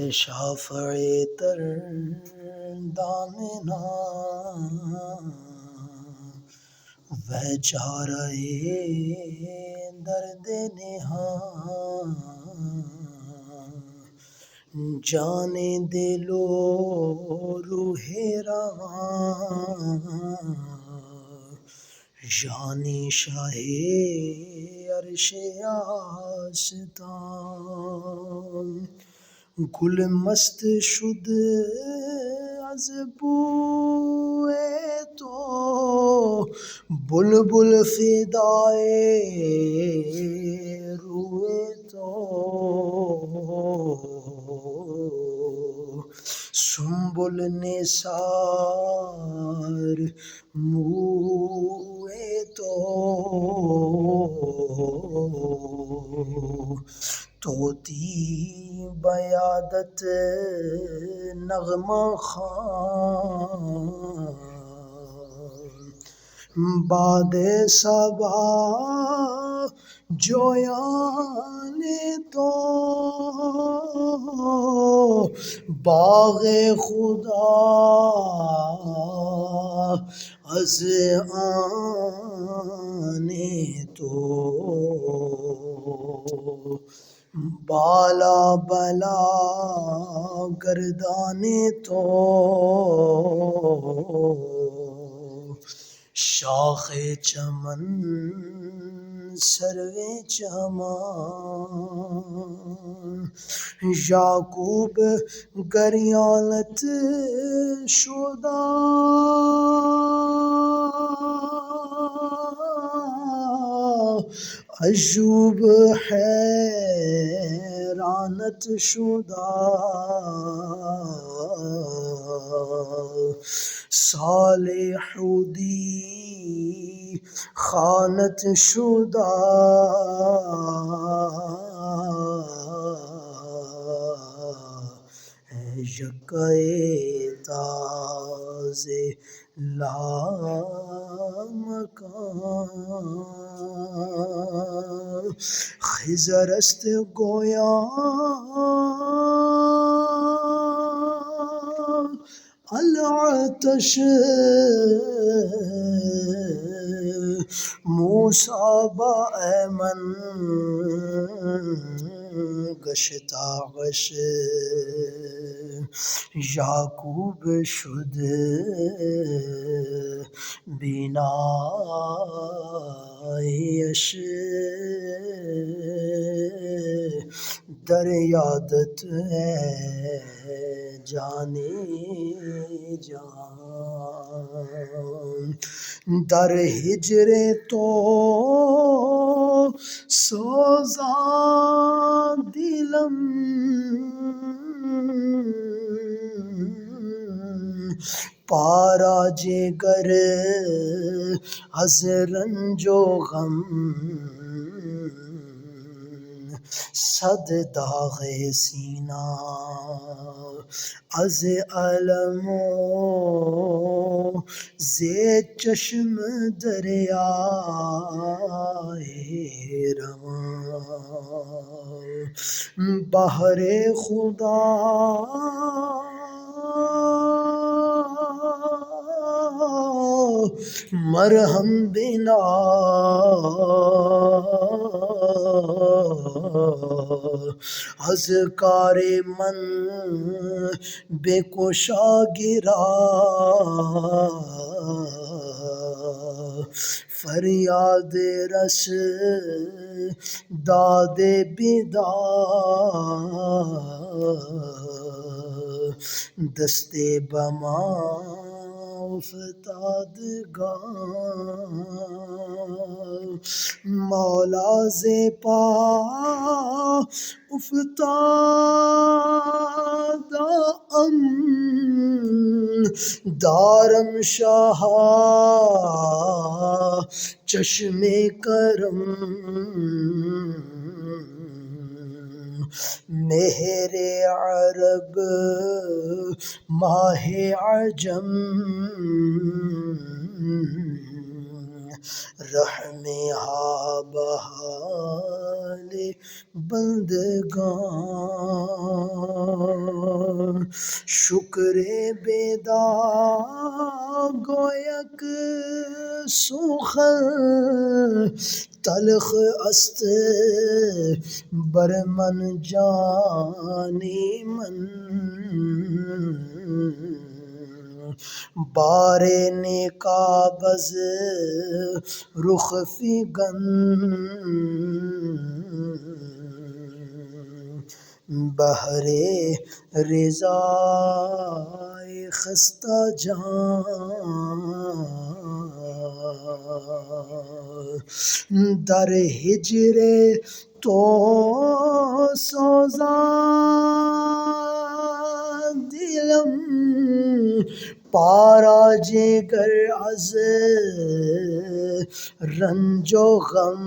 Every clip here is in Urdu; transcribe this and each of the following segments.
شافع تر دامنا وہ چارہ درد نہاں جان دل و روح رواں یعنی شاہ عرش آستان گل مست شد از بوئے تو بلبل فدائے روئے تو سنبل نثار موئے تو طوطی بیادت نغمہ خوان باد صبا جویان تو باغ خدا از آنے تو بالا بلا گردانے تو شاخ چمن سروے چمان یعقوب گریانت شدہ ایوب حیرانت شدہ صالح دی خانت شدہ یکے تازے لامکان خضر است گویا العطش موسیٰ با ایمن گشتہ غش یعقوب شد بینایش در یادت جانے جان در ہجر تو سوزا دلم پارا جگر از رنج و غم صد داغ سینہ از علم و زید چشم دریائے رواں بحر خدا مرہم بنا از کار من بے کوشا گرا فریاد رس داد بیدار دست بما افتادگان مولا ز پا افتادم دارم شاہ چشم کرم مہر عرب ماہ عجم رحم ہا بحال بندگان شکر بیدار گویک سوخن تلخ است بر من جانی من بار نکابز رخ فگن بہر رضائے خستہ جان در ہجر تو سوزان دلم پارا جگر از رنج و غم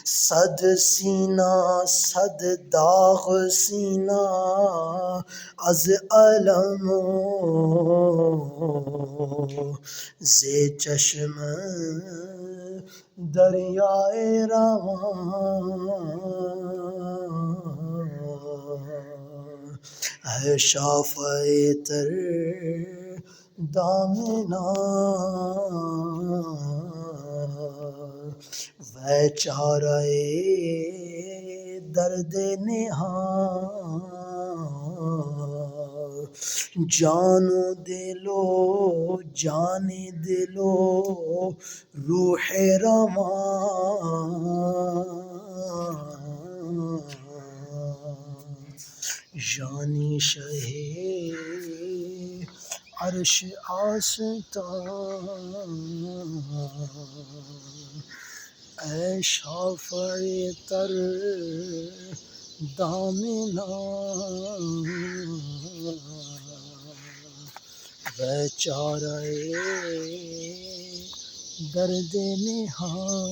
صد سینہ صد داغ سینہ از الم ز چشم دریائے رواں ہے شافع تر دامنا وہ چارہ درد نہاں جان و دلو جان دلو روح رواں یعنی شہ عرش آستان اے شافع تر دامنا و چارہ درد نہاں